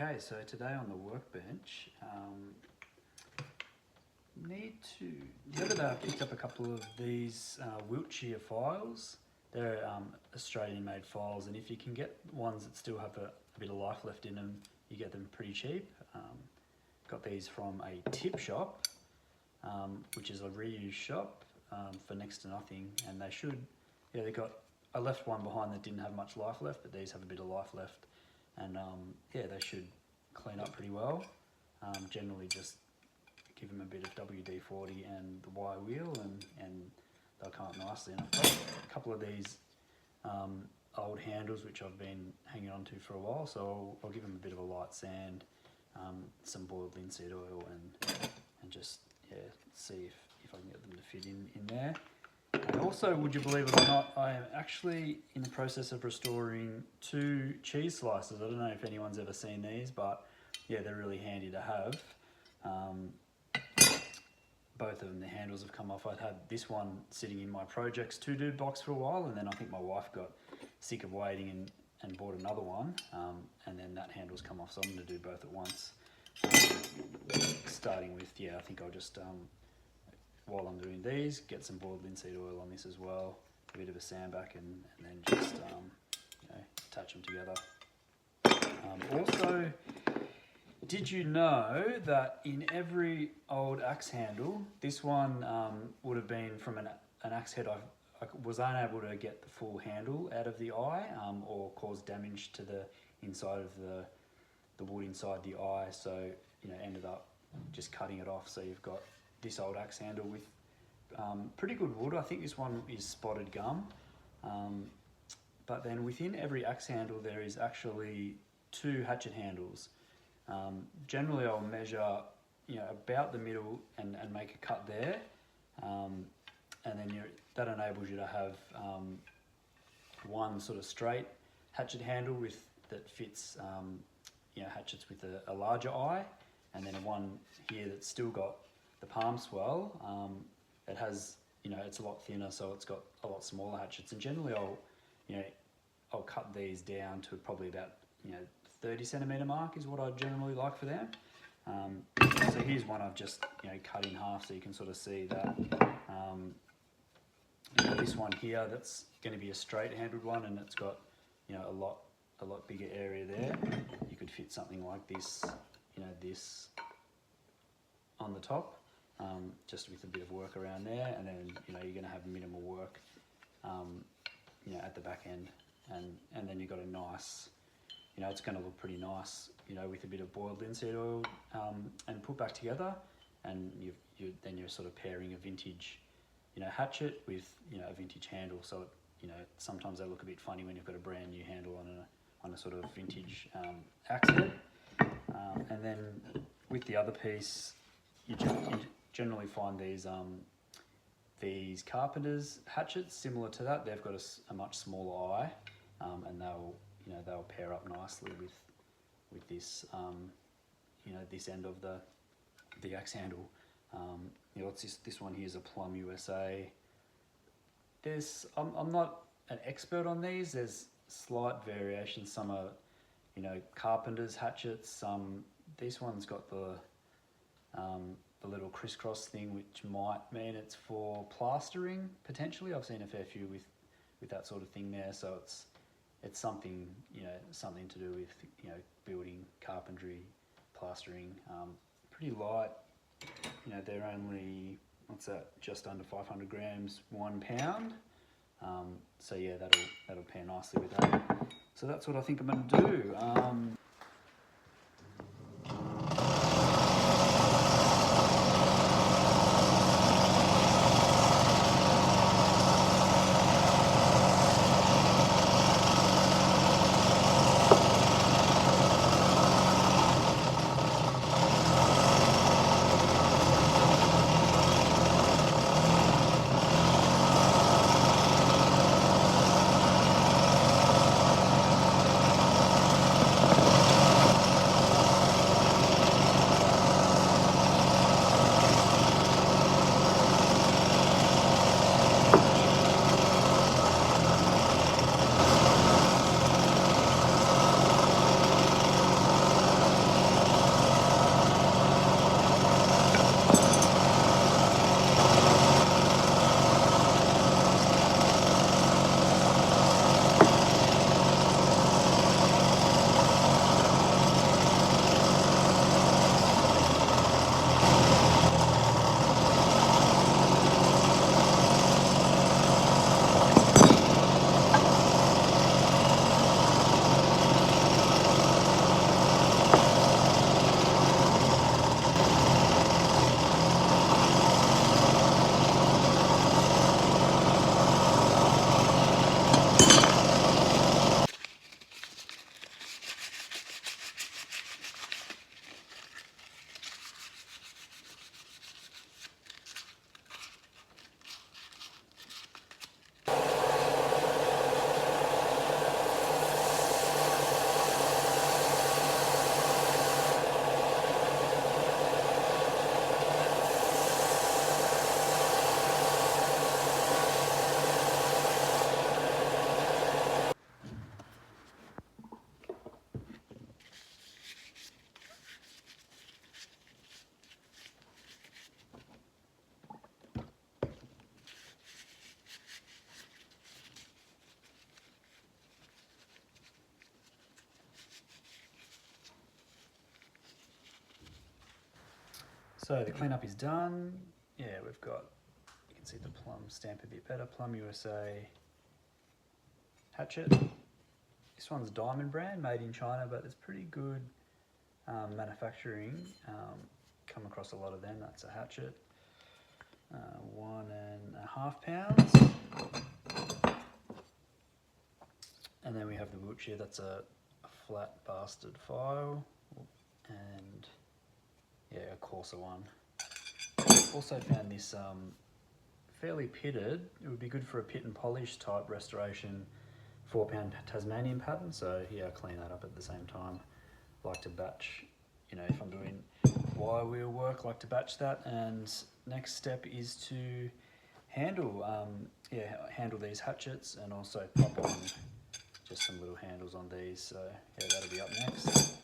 Okay, so today on the workbench, the other day I picked up a couple of these Wiltshire files. They're Australian made files, and if you can get ones that still have a bit of life left in them, you get them pretty cheap. Got these from a tip shop, which is a reuse shop for next to nothing, and they should, yeah, I left one behind that didn't have much life left, but these have a bit of life left, and yeah, they should clean up pretty well. Generally just give them a bit of WD-40 and the wire wheel, and they'll come up nicely. And I've got a couple of these old handles which I've been hanging on to for a while, so I'll give them a bit of a light sand, some boiled linseed oil, and just, yeah, see if I can get them to fit in there. And also, would you believe it or not, I am actually in the process of restoring 2 cheese slicers. I don't know if anyone's ever seen these, but yeah, they're really handy to have. Both of them, the handles have come off. I'd had this one sitting in my projects to-do box for a while, and then I think my wife got sick of waiting and bought another one, and then that handle's come off, so I'm going to do both at once. Starting with, yeah, I think I'll just, while I'm doing these, get some boiled linseed oil on this as well, a bit of a sandback, and then just you know, attach them together. Also, did you know that in every old axe handle, this one would have been from an axe head? I was unable to get the full handle out of the eye, or cause damage to the inside of the wood inside the eye, so you know, ended up just cutting it off. So you've got this old axe handle with pretty good wood. I think this one is spotted gum, but then within every axe handle there is actually 2 hatchet handles. Generally I'll measure, you know, about the middle and make a cut there, and then that enables you to have one sort of straight hatchet handle that fits you know, hatchets with a larger eye, and then one here that's still got the palm swell. It has, you know, it's a lot thinner, so it's got a lot smaller hatchets, and generally I'll cut these down to probably about, you know, 30 centimetre mark is what I generally like for them. So here's one I've just, you know, cut in half, so you can sort of see that. You know, this one here, that's going to be a straight handled one, and it's got, you know, a lot bigger area there. You could fit something like this, you know, this on the top, just with a bit of work around there, and then, you know, you're going to have minimal work, you know, at the back end, and then you've got a nice, you know, it's going to look pretty nice, you know, with a bit of boiled linseed oil and put back together, and then you're sort of pairing a vintage, you know, hatchet with, you know, a vintage handle. So you know, sometimes they look a bit funny when you've got a brand new handle on a sort of vintage axe head. And then with the other piece, you generally find these carpenter's hatchets similar to that. They've got a much smaller eye, and they'll pair up nicely with this, you know, this end of the axe handle. You know, what's this one here is a Plum USA. I'm not an expert on these. There's slight variations. Some are, you know, carpenter's hatchets. This one's got the little crisscross thing, which might mean it's for plastering potentially. I've seen a fair few with that sort of thing there. So it's something, you know, something to do with, you know, building, carpentry, plastering. Pretty light. You know, they're only, what's that, just under 500 grams, 1 pound. So yeah, that'll pair nicely with that. So that's what I think I'm going to do. So the cleanup is done. Yeah, we've got, you can see the Plum stamp a bit better, Plum USA hatchet. This one's Diamond brand, made in China, but it's pretty good manufacturing. Come across a lot of them. That's a hatchet. 1.5 pounds. And then we have the Wiltshire, that's a flat bastard file. And yeah, a coarser one. Also found this fairly pitted. It would be good for a pit and polish type restoration, 4-pound Tasmanian pattern. So yeah, I'll clean that up at the same time. Like to batch, you know, if I'm doing wire wheel work, like to batch that. And next step is to handle, handle these hatchets and also pop on just some little handles on these. So yeah, that'll be up next.